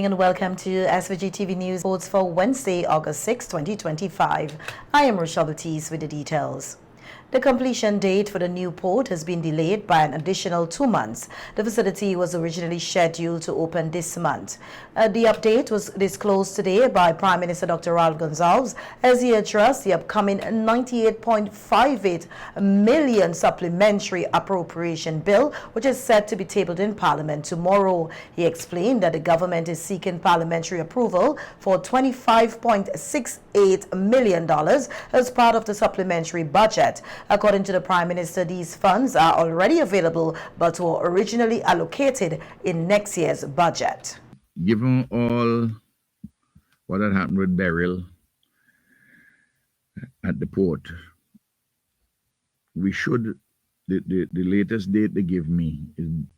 and welcome to SVG-TV News Reports for Wednesday, August 6, 2025. I am Rochelle Baptiste with the details. The completion date for the new port has been delayed by an additional 2 months. The facility was originally scheduled to open this month. The update was disclosed today by Prime Minister Dr. Ralph Gonsalves as he addressed the upcoming $98.58 million supplementary appropriation bill, which is set to be tabled in Parliament tomorrow. He explained that the government is seeking parliamentary approval for $25.68 million as part of the supplementary budget. According to the Prime Minister, these funds are already available but were originally allocated in next year's budget. Given all what had happened with Beryl at the port, we should, the latest date they give me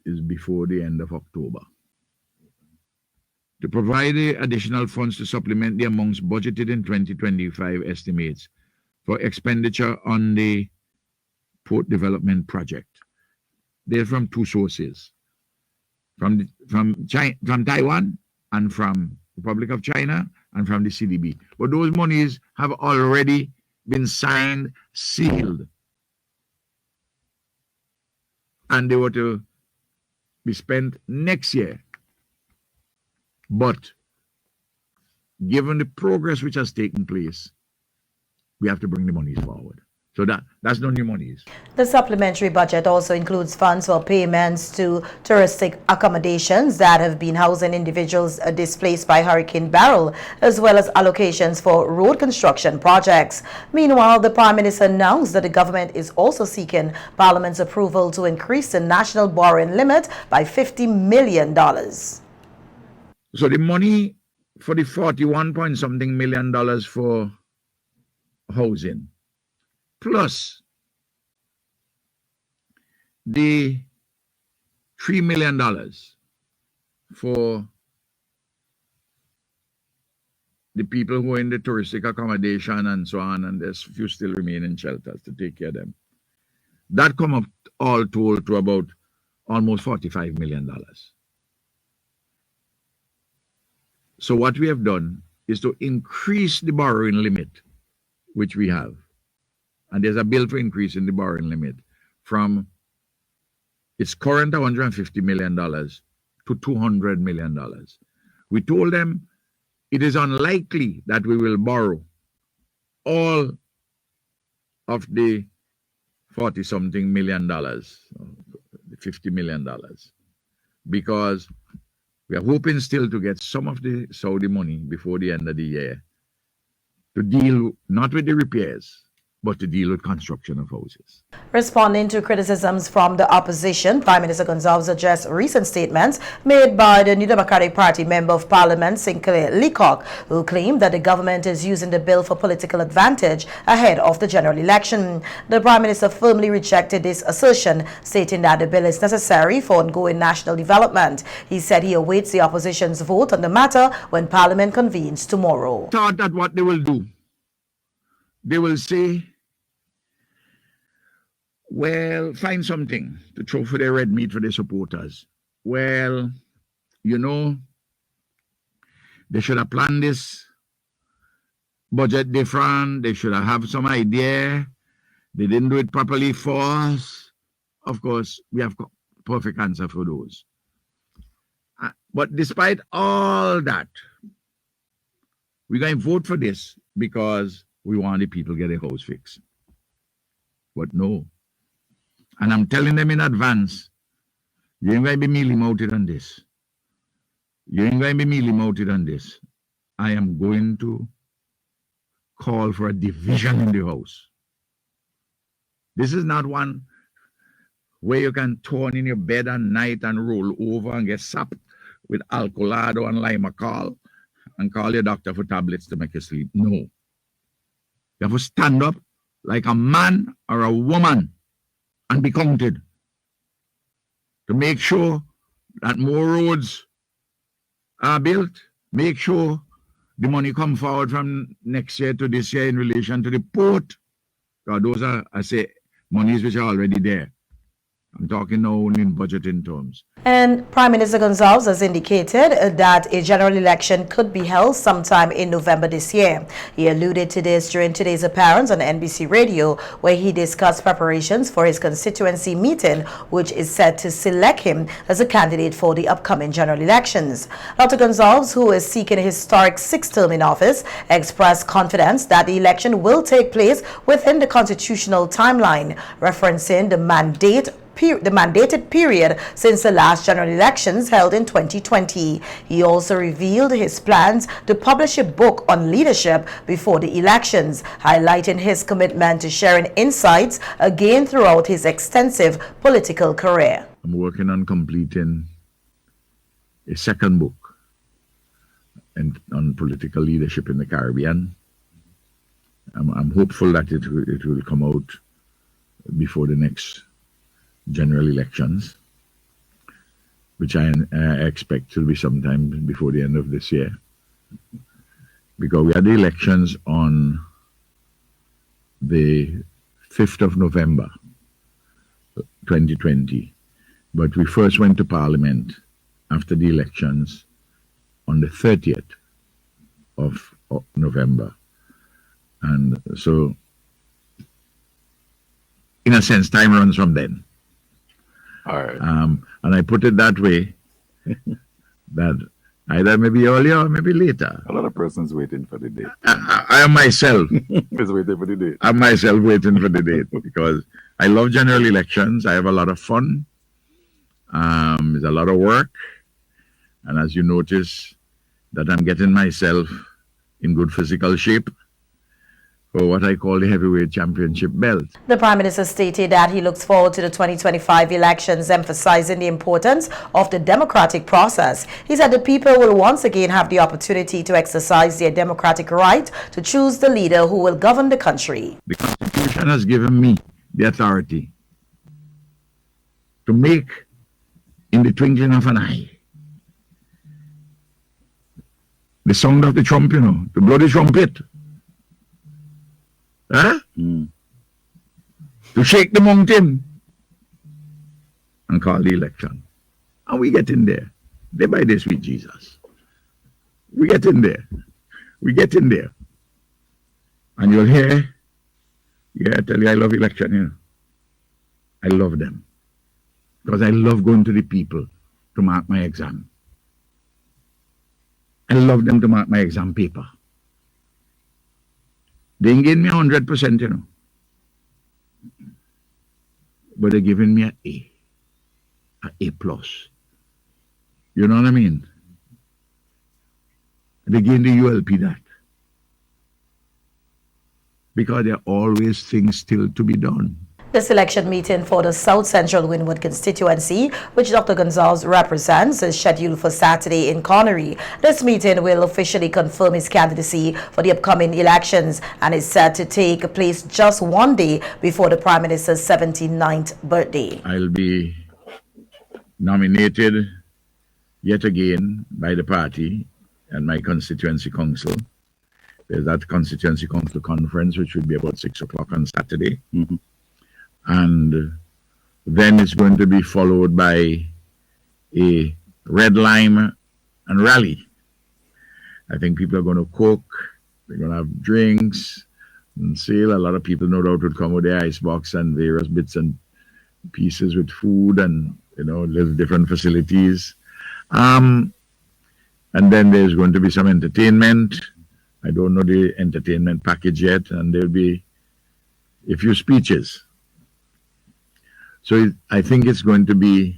is before the end of October. To provide the additional funds to supplement the amounts budgeted in 2025 estimates for expenditure on the port development project. They're from two sources, from Taiwan and from Republic of China and from the CDB. But those monies have already been signed, sealed, and they were to be spent next year. But given the progress which has taken place, we have to bring the monies forward. So that's no new monies. The supplementary budget also includes funds for payments to touristic accommodations that have been housing individuals displaced by Hurricane Beryl, as well as allocations for road construction projects. Meanwhile, the Prime Minister announced that the government is also seeking Parliament's approval to increase the national borrowing limit by $50 million. So the money for the 41-point-something million for housing, plus the $3 million for the people who are in the touristic accommodation and so on, and there's few still remain in shelters to take care of them. That come up all told to about almost $45 million. So what we have done is to increase the borrowing limit, which we have. And there's a bill for increasing the borrowing limit from its current $150 million to $200 million. We told them it is unlikely that we will borrow all of the 40-something million dollars, $50 million, because we are hoping still to get some of the Saudi money before the end of the year to deal not with the repairs, but to deal with construction of houses. Responding to criticisms from the opposition, Prime Minister Gonsalves addressed recent statements made by the New Democratic Party Member of Parliament, Sinclair Leacock, who claimed that the government is using the bill for political advantage ahead of the general election. The Prime Minister firmly rejected this assertion, stating that the bill is necessary for ongoing national development. He said he awaits the opposition's vote on the matter when Parliament convenes tomorrow. Thought that what they will do, they will say, well, find something to throw for their red meat for their supporters. Well, you know, they should have planned this budget different. They should have some idea. They didn't do it properly for us. Of course, we have perfect answer for those. But despite all that, we're going to vote for this because we want the people to get their house fixed. But no. And I'm telling them in advance, you ain't going to be mealy-mouthed on this. You ain't going to be mealy-mouthed on this. I am going to call for a division in the house. This is not one where you can turn in your bed at night and roll over and get sapped with Alcolado and Limacol and call your doctor for tablets to make you sleep. No. You have to stand up like a man or a woman and be counted to make sure that more roads are built, make sure the money come forward from next year to this year in relation to the port. Because those are, I say, monies which are already there. I'm talking now only in budgeting terms. And Prime Minister Gonzalez has indicated that a general election could be held sometime in November this year. He alluded to this during today's appearance on NBC Radio, where he discussed preparations for his constituency meeting, which is set to select him as a candidate for the upcoming general elections. Dr. Gonzalez, who is seeking a historic 6th term in office, expressed confidence that the election will take place within the constitutional timeline, referencing the mandated period since the last general elections held in 2020. He also revealed his plans to publish a book on leadership before the elections, highlighting his commitment to sharing insights gained throughout his extensive political career. I'm working on completing a second book on political leadership in the Caribbean. I'm hopeful that it will come out before the next general elections, which I expect to be sometime before the end of this year, because we had the elections on the 5th of November 2020, but we first went to Parliament after the elections on the 30th of November. And so, in a sense, time runs from then. All right. And I put it that way, that either maybe earlier or maybe later. A lot of persons waiting for the date. I am myself. Is waiting for the date. I'm myself waiting for the date because I love general elections. I have a lot of fun. It's a lot of work. And as you notice, that I'm getting myself in good physical shape for what I call the heavyweight championship belt. The Prime Minister stated that he looks forward to the 2025 elections, emphasizing the importance of the democratic process. He said the people will once again have the opportunity to exercise their democratic right to choose the leader who will govern the country. The Constitution has given me the authority to make, in the twinkling of an eye, the sound of the trump, to blow the trumpet. Huh? To shake the mountain and call the election. And we get in there. Day by day, sweet Jesus. We get in there. We get in there. And you'll hear, I tell you, I love election, I love them. Because I love going to the people to mark my exam. I love them to mark my exam paper. They ain't giving me 100%, but they're giving me an A plus. You know what I mean? They gave the ULP that. Because there are always things still to be done. The selection meeting for the South Central Windward constituency, which Dr. Gonzalez represents, is scheduled for Saturday in Connery. This meeting will officially confirm his candidacy for the upcoming elections and is set to take place just one day before the Prime Minister's 79th birthday. I'll be nominated yet again by the party and my constituency council. There's that constituency council conference, which will be about 6 o'clock on Saturday. And then it's going to be followed by a red lime and rally. I think people are going to cook, they're going to have drinks and sale. A lot of people no doubt would come with their icebox and various bits and pieces with food and, little different facilities. And then there's going to be some entertainment. I don't know the entertainment package yet, and there'll be a few speeches. So I think it's going to be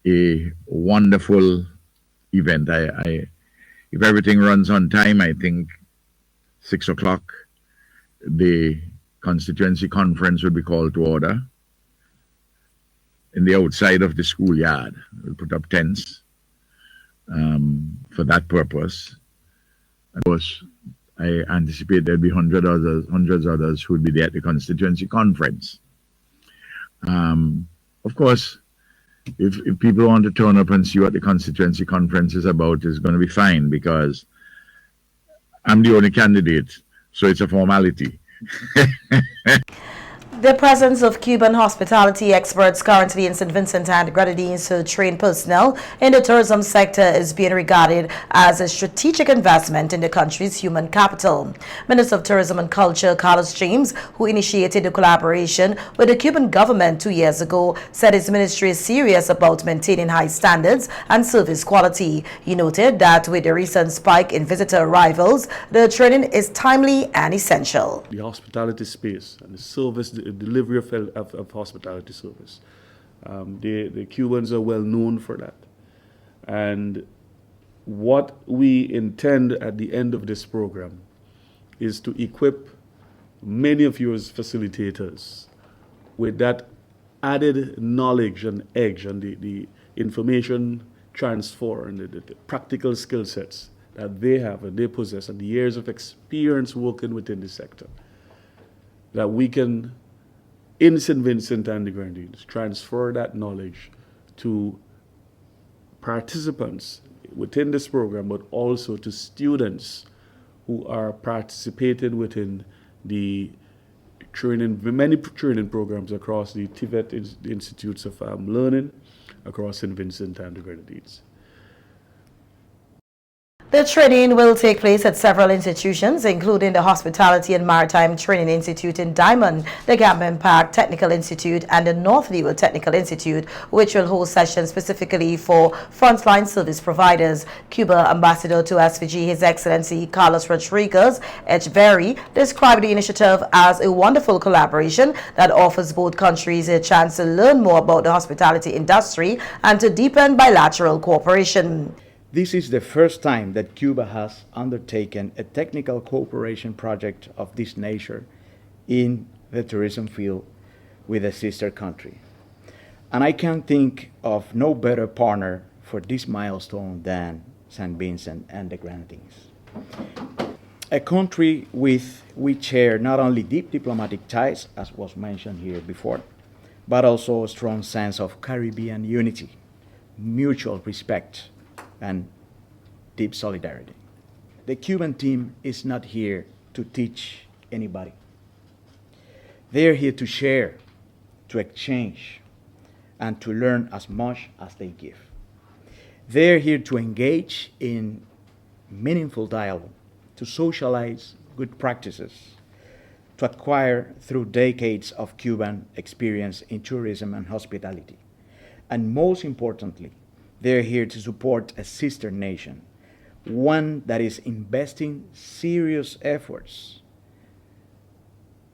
a wonderful event. If everything runs on time, I think 6 o'clock, the constituency conference will be called to order in the outside of the schoolyard. We'll put up tents for that purpose. Of course, I anticipate there'll be hundreds others who will be there at the constituency conference. Of course, if people want to turn up and see what the constituency conference is about, it's going to be fine because I'm the only candidate, so it's a formality. The presence of Cuban hospitality experts currently in St. Vincent and Grenadines to train personnel in the tourism sector is being regarded as a strategic investment in the country's human capital. Minister of Tourism and Culture Carlos James, who initiated the collaboration with the Cuban government 2 years ago, said his ministry is serious about maintaining high standards and service quality. He noted that with the recent spike in visitor arrivals, the training is timely and essential. The hospitality space and the service, the delivery of hospitality service. The Cubans are well known for that. And what we intend at the end of this program is to equip many of you as facilitators with that added knowledge and edge and the information transfer and the practical skill sets that they have and they possess and the years of experience working within the sector, that we can, in St. Vincent and the Grenadines, transfer that knowledge to participants within this program, but also to students who are participating within the training, many training programs across the TVET Institutes of Learning across St. Vincent and the Grenadines. The training will take place at several institutions, including the Hospitality and Maritime Training Institute in Diamond, the Gambin Park Technical Institute, and the North Leeward Technical Institute, which will host sessions specifically for frontline service providers. Cuba Ambassador to SVG, His Excellency Carlos Rodriguez Echeverry, described the initiative as a wonderful collaboration that offers both countries a chance to learn more about the hospitality industry and to deepen bilateral cooperation. This is the first time that Cuba has undertaken a technical cooperation project of this nature in the tourism field with a sister country. And I can think of no better partner for this milestone than St. Vincent and the Grenadines. A country with which share not only deep diplomatic ties, as was mentioned here before, but also a strong sense of Caribbean unity, mutual respect, and deep solidarity. The Cuban team is not here to teach anybody. They are here to share, to exchange, and to learn as much as they give. They are here to engage in meaningful dialogue, to socialize good practices, to acquire through decades of Cuban experience in tourism and hospitality. And most importantly, they're here to support a sister nation, one that is investing serious efforts,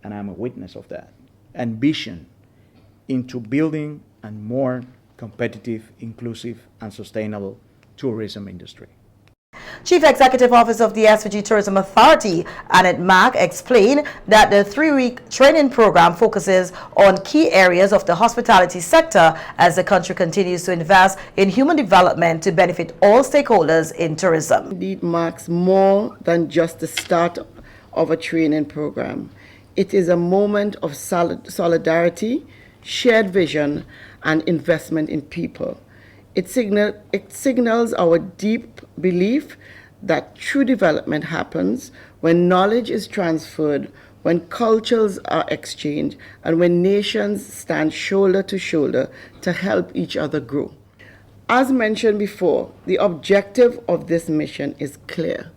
and I'm a witness of that, and vision into building a more competitive, inclusive, and sustainable tourism industry. Chief Executive Officer of the SVG Tourism Authority, Annette Mack, explained that the 3-week training program focuses on key areas of the hospitality sector as the country continues to invest in human development to benefit all stakeholders in tourism. Indeed marks more than just the start of a training program. It is a moment of solidarity, shared vision, and investment in people. It signals our deep belief that true development happens when knowledge is transferred, when cultures are exchanged, and when nations stand shoulder to shoulder to help each other grow. As mentioned before, the objective of this mission is clear: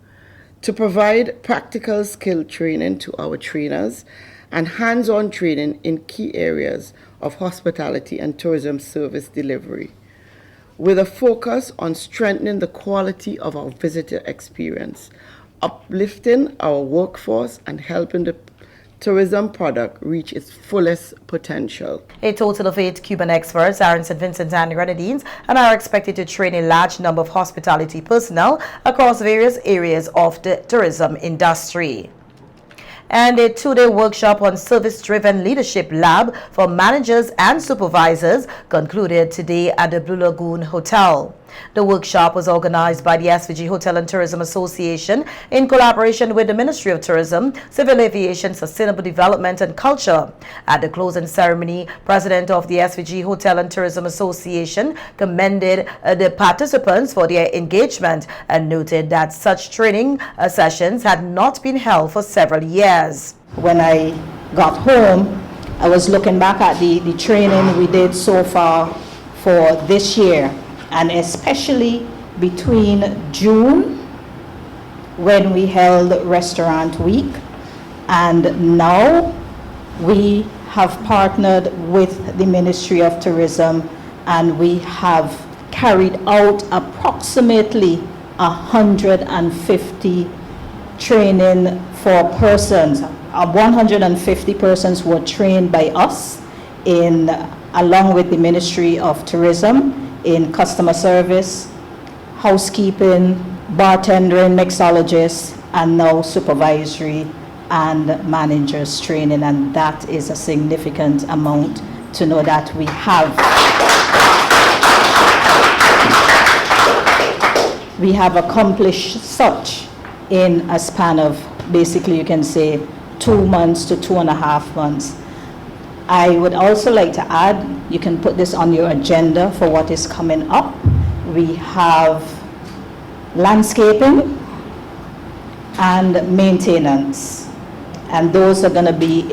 to provide practical skill training to our trainers and hands-on training in key areas of hospitality and tourism service delivery, with a focus on strengthening the quality of our visitor experience, uplifting our workforce, and helping the tourism product reach its fullest potential. A total of 8 Cuban experts are in St. Vincent and Grenadines and are expected to train a large number of hospitality personnel across various areas of the tourism industry. And a 2-day workshop on service-driven leadership lab for managers and supervisors concluded today at the Blue Lagoon Hotel. The workshop was organized by the SVG Hotel and Tourism Association in collaboration with the Ministry of Tourism, Civil Aviation, Sustainable Development and Culture. At the closing ceremony, President of the SVG Hotel and Tourism Association commended the participants for their engagement and noted that such training sessions had not been held for several years. When I got home, I was looking back at the training we did so far for this year, and especially between June, when we held Restaurant Week, and now we have partnered with the Ministry of Tourism, and we have carried out approximately 150 training for persons. 150 persons were trained by us along with the Ministry of Tourism in customer service, housekeeping, bartending, mixologists, and now supervisory and managers training, and that is a significant amount to know that we have accomplished such in a span of, basically you can say, 2 months to 2.5 months. I would also like to add, you can put this on your agenda for what is coming up. We have landscaping and maintenance, and those are going to be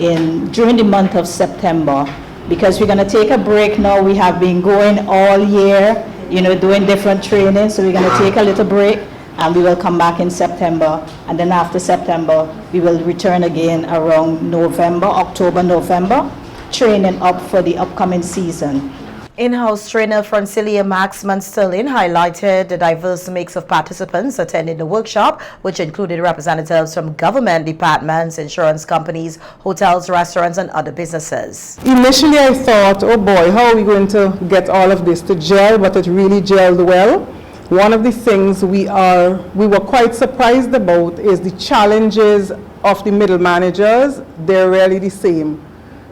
during the month of September, because we're going to take a break now. We have been going all year, doing different training, so we're going to take a little break, and we will come back in September, and then after September we will return again around October, November, training up for the upcoming season. In-house trainer Francilia Maxman Sterling highlighted the diverse mix of participants attending the workshop, which included representatives from government departments, insurance companies, hotels, restaurants, and other businesses. Initially I thought, oh boy, how are we going to get all of this to gel, but it really gelled well. One of the things we were quite surprised about is the challenges of the middle managers. They're really the same.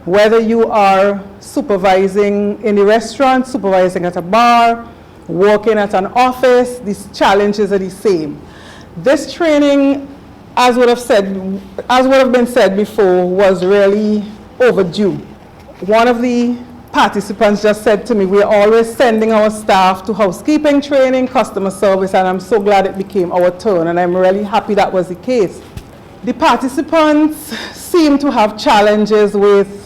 Whether you are supervising in the restaurant, supervising at a bar, working at an office, these challenges are the same. This training, as would have been said before, was really overdue. One of the participants just said to me, we're always sending our staff to housekeeping training, customer service, and I'm so glad it became our turn, and I'm really happy that was the case. The participants seem to have challenges with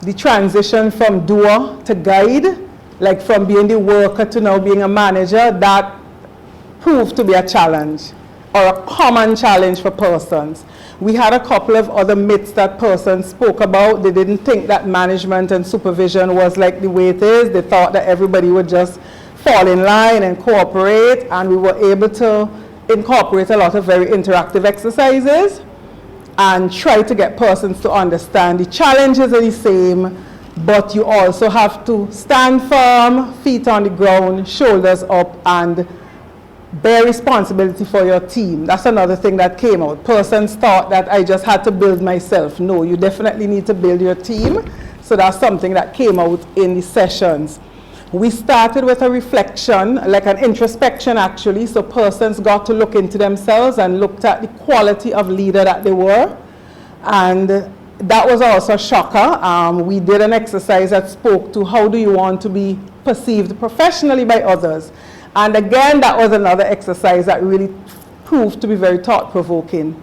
the transition from doer to guide, like from being the worker to now being a manager. That proved to be a challenge, or a common challenge for persons. We had a couple of other myths that persons spoke about. They didn't think that management and supervision was like the way it is. They thought that everybody would just fall in line and cooperate, and we were able to incorporate a lot of very interactive exercises and try to get persons to understand the challenges are the same, but you also have to stand firm, feet on the ground, shoulders up, and bear responsibility for your team. That's another thing that came out. Persons thought that I just had to build myself. No, you definitely need to build your team. So that's something that came out in the sessions. We started with a reflection, like an introspection actually, so persons got to look into themselves and looked at the quality of leader that they were. And that was also a shocker. We did an exercise that spoke to how do you want to be perceived professionally by others. And again, that was another exercise that really proved to be very thought-provoking,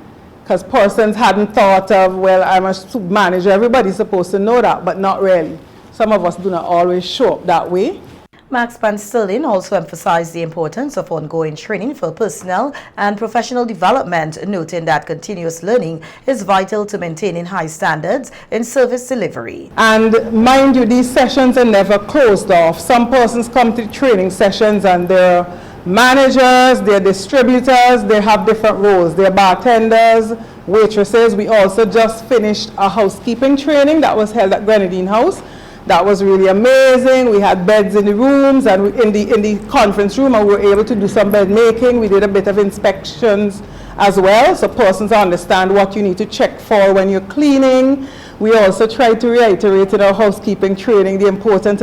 because persons hadn't thought of, well, I'm a manager, everybody's supposed to know that, but not really. Some of us do not always show up that way. Max Van Sterling also emphasized the importance of ongoing training for personnel and professional development, noting that continuous learning is vital to maintaining high standards in service delivery. And mind you, these sessions are never closed off. Some persons come to the training sessions and they're managers, they're distributors, they have different roles. They're bartenders, waitresses. We also just finished a housekeeping training that was held at Grenadine House. That was really amazing. We had beds in the rooms and in the conference room, and we were able to do some bed making. We did a bit of inspections as well, so persons understand what you need to check for when you're cleaning. We also tried to reiterate in our housekeeping training the importance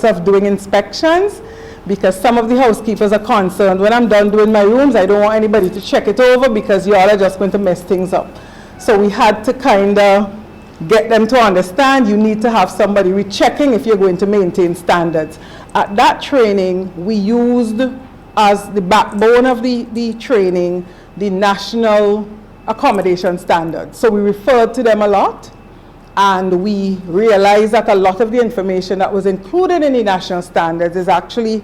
of doing inspections, because some of the housekeepers are concerned, when I'm done doing my rooms, I don't want anybody to check it over because y'all are just going to mess things up. So we had to kind of get them to understand you need to have somebody rechecking if you're going to maintain standards. At that training, we used as the backbone of the training the national accommodation standards. So we referred to them a lot, And we realized that a lot of the information that was included in the national standards is actually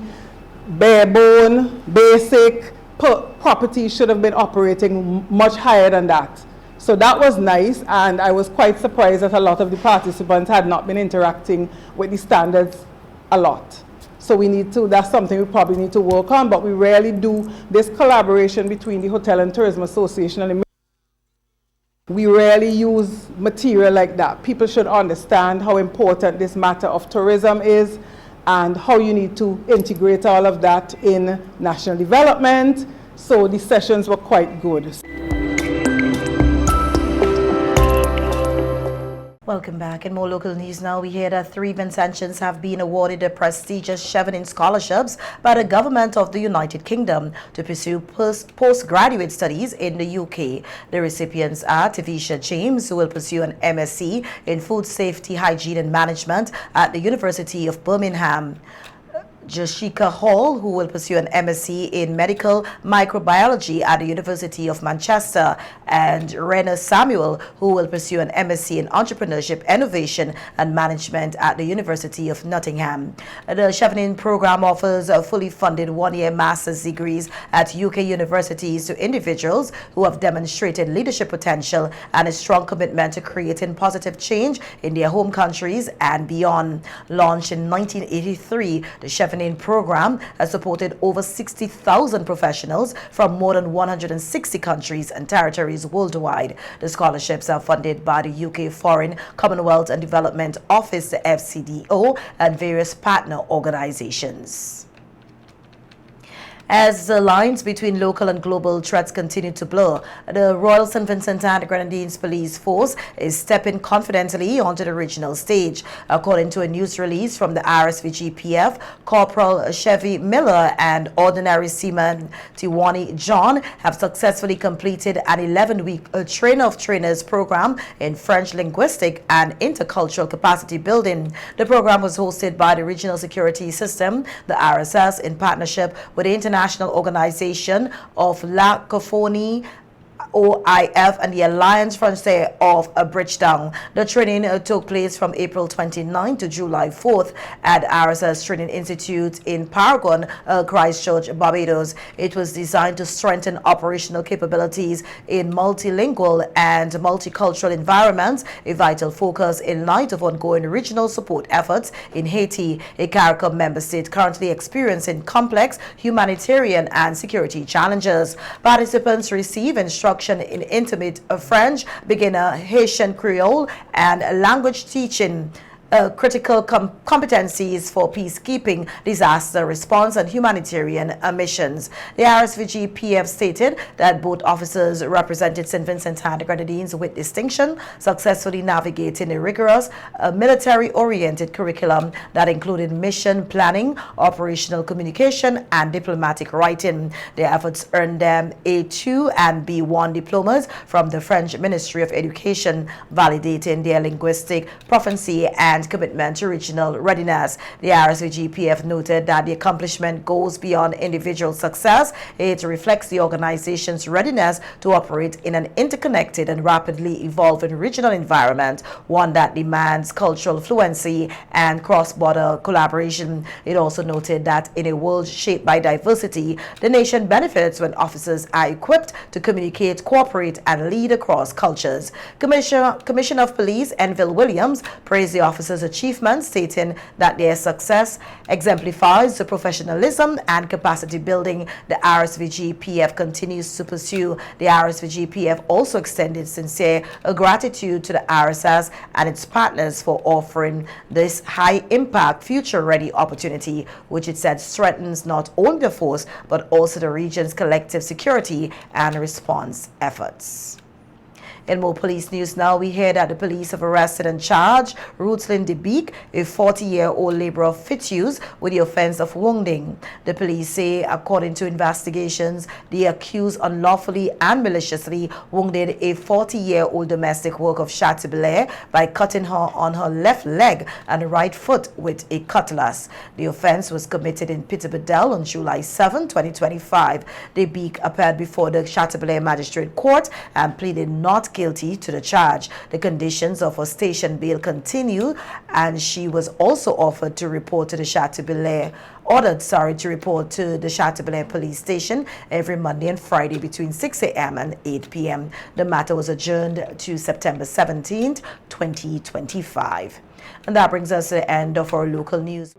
bare bone, basic. Property should have been operating much higher than that. So that was nice, and I was quite surprised that a lot of the participants had not been interacting with the standards a lot. So that's something we probably need to work on, but we rarely do this collaboration between the Hotel and Tourism Association and the we rarely use material like that. People should understand how important this matter of tourism is and how you need to integrate all of that in national development. So the sessions were quite good. Welcome back. In more local news now, we hear that 3 Vincentians have been awarded the prestigious Chevening scholarships by the government of the United Kingdom to pursue postgraduate studies in the UK. The recipients are Tavisha James, who will pursue an MSc in Food Safety, Hygiene and Management at the University of Birmingham. Jashika Hall, who will pursue an MSc in Medical Microbiology at the University of Manchester, and Rena Samuel, who will pursue an MSc in Entrepreneurship, Innovation and Management at the University of Nottingham. The Chevening program offers fully funded 1-year master's degrees at UK universities to individuals who have demonstrated leadership potential and a strong commitment to creating positive change in their home countries and beyond. Launched in 1983, the Chevening program has supported over 60,000 professionals from more than 160 countries and territories worldwide. The scholarships are funded by the UK Foreign, Commonwealth and Development Office, the FCDO, and various partner organizations. As the lines between local and global threats continue to blur, the Royal St. Vincent and Grenadines Police Force is stepping confidently onto the regional stage. According to a news release from the RSVG-PF, Corporal Chevy Miller and Ordinary Seaman Tiwani John have successfully completed an 11-week Trainer of Trainers program in French linguistic and intercultural capacity building. The program was hosted by the Regional Security System, the RSS, in partnership with the International Organization of La Cophonie, OIF, and the Alliance Française of Bridgetown. The training took place from April 29 to July 4th at RSS Training Institute in Paragon, Christchurch, Barbados. It was designed to strengthen operational capabilities in multilingual and multicultural environments, a vital focus in light of ongoing regional support efforts in Haiti, a CARICOM member state currently experiencing complex humanitarian and security challenges. Participants receive instruction in intimate French, beginner Haitian Creole, and language teaching. Critical competencies for peacekeeping, disaster response, and humanitarian missions. The RSVG-PF stated that both officers represented St. Vincent and the Grenadines with distinction, successfully navigating a rigorous military-oriented curriculum that included mission planning, operational communication, and diplomatic writing. Their efforts earned them A2 and B1 diplomas from the French Ministry of Education, validating their linguistic proficiency and commitment to regional readiness. The RSVG-PF noted that the accomplishment goes beyond individual success. It reflects the organization's readiness to operate in an interconnected and rapidly evolving regional environment, one that demands cultural fluency and cross-border collaboration. It also noted that in a world shaped by diversity, the nation benefits when officers are equipped to communicate, cooperate, and lead across cultures. Commissioner of Police Enville Williams praised the officers' achievements, stating that their success exemplifies the professionalism and capacity building the RSVG-PF continues to pursue. The RSVG-PF also extended sincere gratitude to the RSS and its partners for offering this high-impact, future-ready opportunity, which it said strengthens not only the force but also the region's collective security and response efforts. In more police news now, we hear that the police have arrested and charged Ruthslyn DeBeek, a 40-year-old laborer of Fitzhugh, with the offense of wounding. The police say, according to investigations, the accused unlawfully and maliciously wounded a 40-year-old domestic worker of Chateaubriand by cutting her on her left leg and right foot with a cutlass. The offense was committed in Peterborough on July 7, 2025. DeBeek appeared before the Chateaubriand Magistrate Court and pleaded not not guilty to the charge. The conditions of her station bail continue, and she was also ordered to report to the Chateaubriand police station every Monday and Friday between 6 a.m. and 8 p.m. The matter was adjourned to September 17th, 2025. And that brings us to the end of our local news.